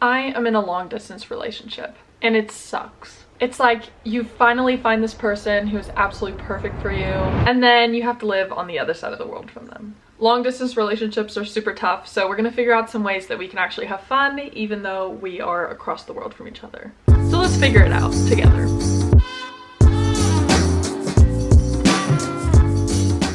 I am in a long distance relationship and it sucks. It's like you finally find this person who's absolutely perfect for you, and then you have to live on the other side of the world from them. Long distance relationships are super tough, so we're gonna figure out some ways that we can actually have fun even though we are across the world from each other. So let's figure it out together.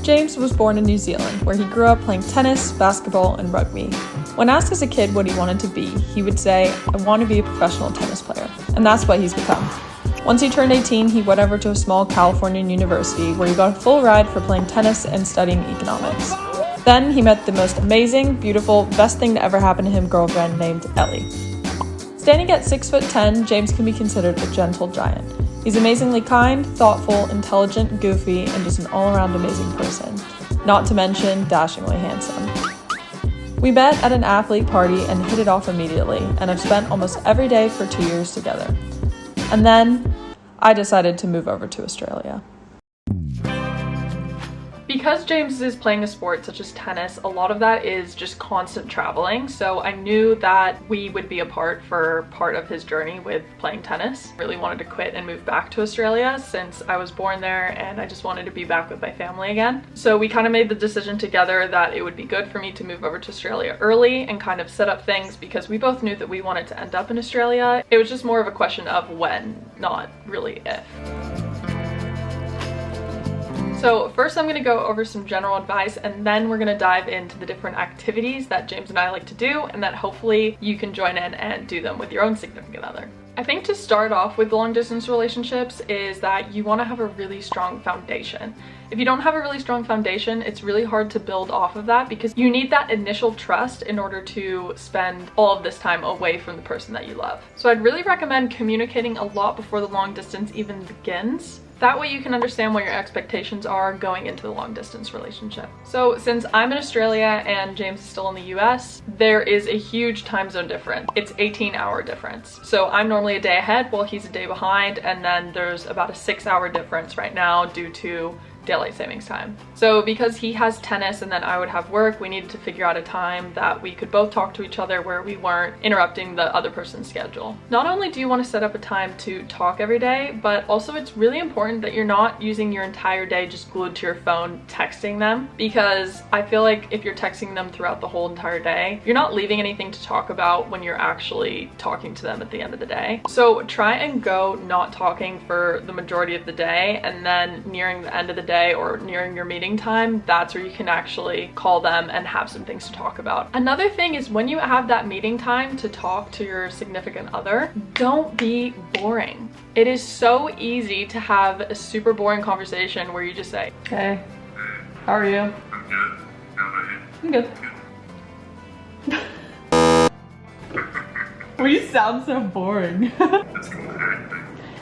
James was born in New Zealand, where he grew up playing tennis, basketball, and rugby. When asked as a kid what he wanted to be, he would say, "I want to be a professional tennis player." And that's what he's become. Once he turned 18, he went over to a small Californian university where he got a full ride for playing tennis and studying economics. Then he met the most amazing, beautiful, best thing to ever happen to him girlfriend named Ellie. Standing at 6'10", James can be considered a gentle giant. He's amazingly kind, thoughtful, intelligent, goofy, and just an all-around amazing person. Not to mention dashingly handsome. We met at an athlete party and hit it off immediately, and have spent almost every day for 2 years together. And then I decided to move over to Australia. Because James is playing a sport such as tennis, a lot of that is just constant traveling, so I knew that we would be apart for part of his journey with playing tennis. I really wanted to quit and move back to Australia since I was born there and I just wanted to be back with my family again. So we kind of made the decision together that it would be good for me to move over to Australia early and kind of set up things because we both knew that we wanted to end up in Australia. It was just more of a question of when, not really if. So first I'm going to go over some general advice, and then we're going to dive into the different activities that James and I like to do and that hopefully you can join in and do them with your own significant other. I think to start off with long distance relationships is that you want to have a really strong foundation. If you don't have a really strong foundation, it's really hard to build off of that because you need that initial trust in order to spend all of this time away from the person that you love. So I'd really recommend communicating a lot before the long distance even begins. That way you can understand what your expectations are going into the long distance relationship. So since I'm in Australia and James is still in the US, there is a huge time zone difference. It's 18-hour difference. So I'm normally a day ahead while he's a day behind, and then there's about a 6-hour difference right now due to daylight savings time. So because he has tennis and then I would have work, we needed to figure out a time that we could both talk to each other where we weren't interrupting the other person's schedule. Not only do you want to set up a time to talk every day, but also it's really important that you're not using your entire day just glued to your phone texting them, because I feel like if you're texting them throughout the whole entire day, you're not leaving anything to talk about when you're actually talking to them at the end of the day. So try and go not talking for the majority of the day, and then nearing the end of the day or nearing your meeting time, that's where you can actually call them and have some things to talk about. Another thing is when you have that meeting time to talk to your significant other, don't be boring. It is so easy to have a super boring conversation where you just say, "Hey, how are you?" I'm good. How about you? I'm good. Well, you sound so boring. That's cool.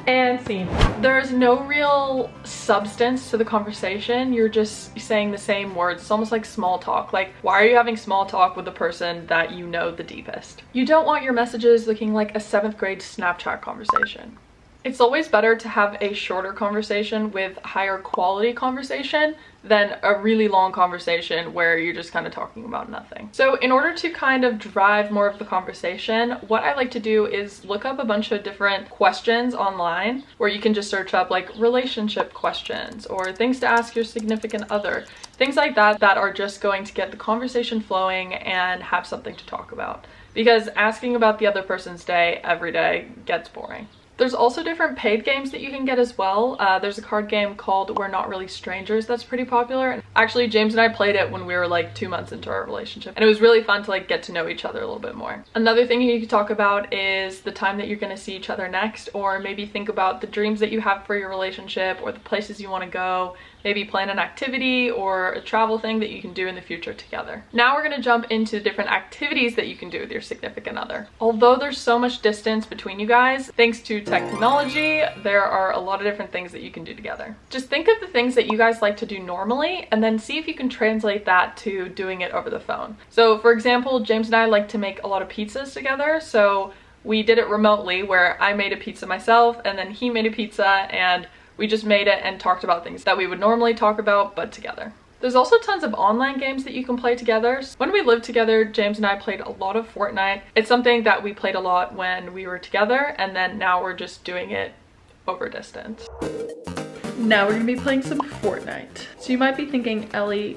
And scene. There's no real substance to the conversation. You're just saying the same words. It's almost like small talk. Like, why are you having small talk with the person that you know the deepest? You don't want your messages looking like a 7th grade Snapchat conversation. It's always better to have a shorter conversation with higher quality conversation than a really long conversation where you're just kind of talking about nothing. So in order to kind of drive more of the conversation, what I like to do is look up a bunch of different questions online where you can just search up like relationship questions or things to ask your significant other, things like that that are just going to get the conversation flowing and have something to talk about. Because asking about the other person's day every day gets boring. There's also different paid games that you can get as well. There's a card game called We're Not Really Strangers that's pretty popular. Actually, James and I played it when we were like 2 months into our relationship, and it was really fun to like get to know each other a little bit more. Another thing you could talk about is the time that you're going to see each other next, or maybe think about the dreams that you have for your relationship or the places you want to go. Maybe plan an activity or a travel thing that you can do in the future together. Now we're going to jump into different activities that you can do with your significant other. Although there's so much distance between you guys, thanks to technology, there are a lot of different things that you can do together. Just think of the things that you guys like to do normally and then see if you can translate that to doing it over the phone. So for example, James and I like to make a lot of pizzas together, so we did it remotely where I made a pizza myself and then he made a pizza, and we just made it and talked about things that we would normally talk about but together. There's also tons of online games that you can play together. When we lived together, James and I played a lot of Fortnite. It's something that we played a lot when we were together, and then now we're just doing it over distance. Now we're gonna be playing some Fortnite. So you might be thinking, Ellie,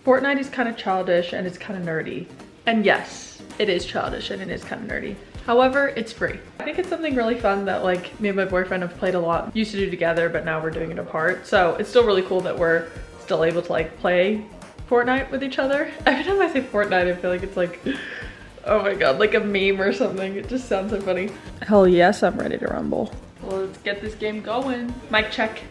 Fortnite is kind of childish and it's kind of nerdy. And yes, it is childish and it is kind of nerdy. However, it's free. I think it's something really fun that like me and my boyfriend have played a lot, used to do together, but now we're doing it apart. So it's still really cool that we're still able to like play Fortnite with each other. Every time I say Fortnite, I feel like it's like, oh my god, like a meme or something. It just sounds so funny. Hell yes, I'm ready to rumble. Well, let's get this game going. Mic check.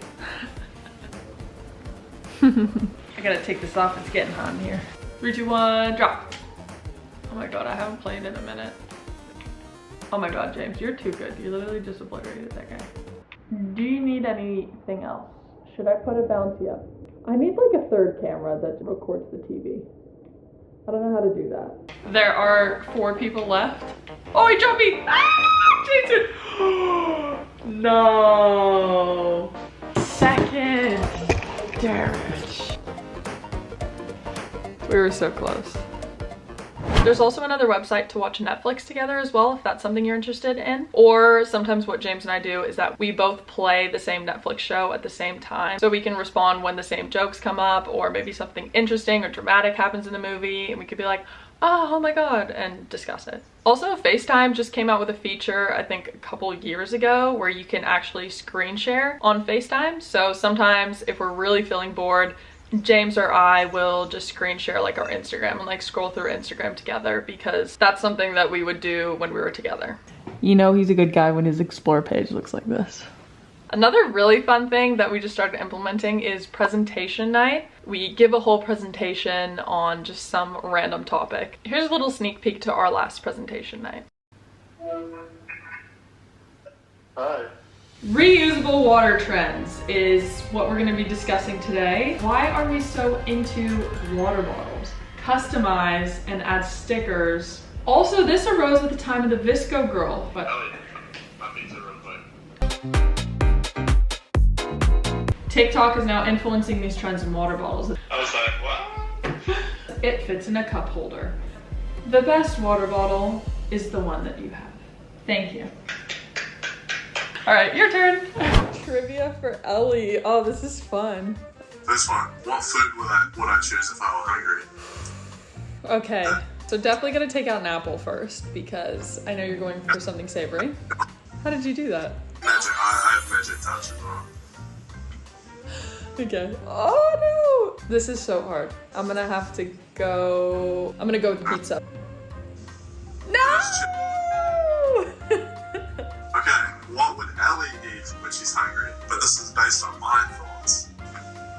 I gotta take this off, it's getting hot in here. 3, 2, 1, drop. Oh my god, I haven't played in a minute. Oh my god, James, you're too good. You literally just obliterated that guy. Do you need anything else? Should I put a bouncy up? I need like a third camera that records the TV. I don't know how to do that. There are 4 people left. Oh, he dropped me! Ah, Jason! No! Second! Damn it. We were so close. There's also another website to watch Netflix together as well, if that's something you're interested in. Or sometimes what James and I do is that we both play the same Netflix show at the same time. So we can respond when the same jokes come up, or maybe something interesting or dramatic happens in the movie, and we could be like, oh my god, and discuss it. Also, FaceTime just came out with a feature, I think a couple years ago, where you can actually screen share on FaceTime. So sometimes if we're really feeling bored, James or I will just screen share like our Instagram and like scroll through Instagram together, because that's something that we would do when we were together. You know he's a good guy when his explore page looks like this. Another really fun thing that we just started implementing is presentation night. We give a whole presentation on just some random topic. Here's a little sneak peek to our last presentation night. Hi. Reusable water trends is what we're going to be discussing today. Why are we so into water bottles? Customize and add stickers. Also, this arose at the time of the Visco Girl. But TikTok is now influencing these trends in water bottles. I was like, what? It fits in a cup holder. The best water bottle is the one that you have. Thank you. All right, your turn. Trivia for Ellie. Oh, this is fun. This one. What food would I choose if I were hungry? Okay, so definitely gonna take out an apple first, because I know you're going for something savory. How did you do that? Magic. I have magic touch as well. Okay. Oh no! This is so hard. I'm gonna have to go... I'm gonna go with pizza. No! Okay, what would Ellie eat when she's hungry? But this is based on my thoughts.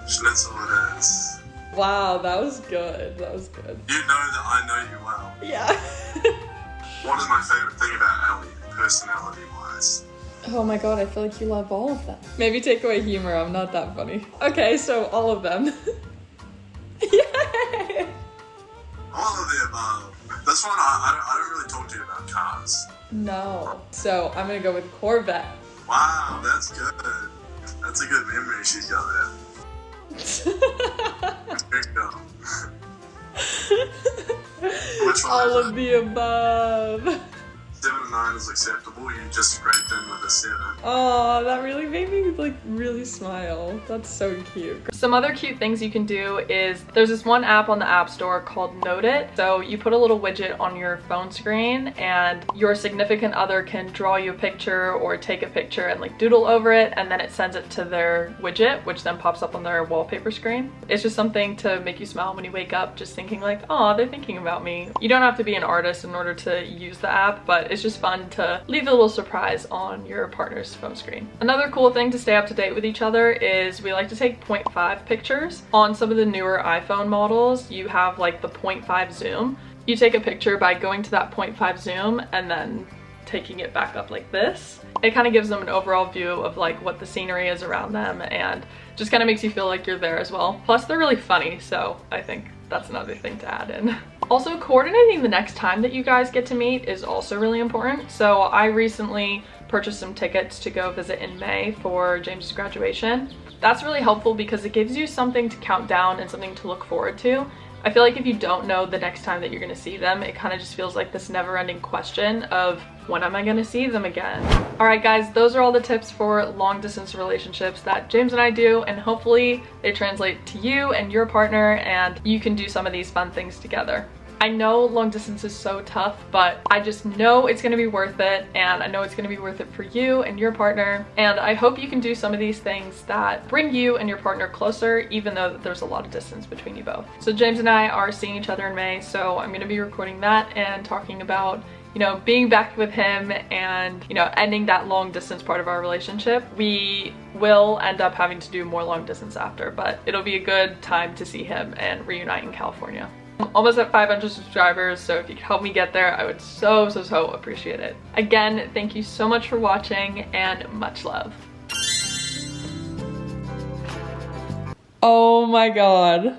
Schnitzel it is. Wow, that was good. That was good. You know that I know you well. Yeah. What is my favorite thing about Ellie, personality-wise? Oh my god, I feel like you love all of them. Maybe take away humor, I'm not that funny. Okay, so all of them. Yay! All of the above. This one, I don't really talk to you about cars. No. So I'm gonna go with Corvette. Wow, that's good. That's a good memory she's got there. Good girl. Which one All is of it? the above. 7 and 9 is acceptable. You just scraped in with a 7. Oh, that really made me like really smile. That's so cute. Some other cute things you can do is there's this one app on the App Store called Note It. So you put a little widget on your phone screen and your significant other can draw you a picture or take a picture and like doodle over it, and then it sends it to their widget, which then pops up on their wallpaper screen. It's just something to make you smile when you wake up, just thinking like, oh, they're thinking about me. You don't have to be an artist in order to use the app, but it's just fun to leave a little surprise on your partner's phone screen. Another cool thing to stay up to date with each other is we like to take 0.5 pictures. On some of the newer iPhone models, you have like the 0.5 zoom. You take a picture by going to that 0.5 zoom and then taking it back up like this. It kind of gives them an overall view of like what the scenery is around them, and just kind of makes you feel like you're there as well. Plus they're really funny, so I think that's another thing to add in. Also, coordinating the next time that you guys get to meet is also really important. So I recently purchased some tickets to go visit in May for James's graduation. That's really helpful because it gives you something to count down and something to look forward to. I feel like if you don't know the next time that you're gonna see them, it kind of just feels like this never-ending question of when am I gonna see them again? All right guys, those are all the tips for long distance relationships that James and I do, and hopefully they translate to you and your partner and you can do some of these fun things together. I know long distance is so tough, but I just know it's gonna be worth it, and I know it's gonna be worth it for you and your partner, and I hope you can do some of these things that bring you and your partner closer, even though there's a lot of distance between you both. So James and I are seeing each other in May, so I'm gonna be recording that and talking about, you know, being back with him and, you know, ending that long distance part of our relationship. We will end up having to do more long distance after, but it'll be a good time to see him and reunite in California. I'm almost at 500 subscribers, so if you could help me get there, I would so appreciate it. Again, thank you so much for watching and much love. Oh my god.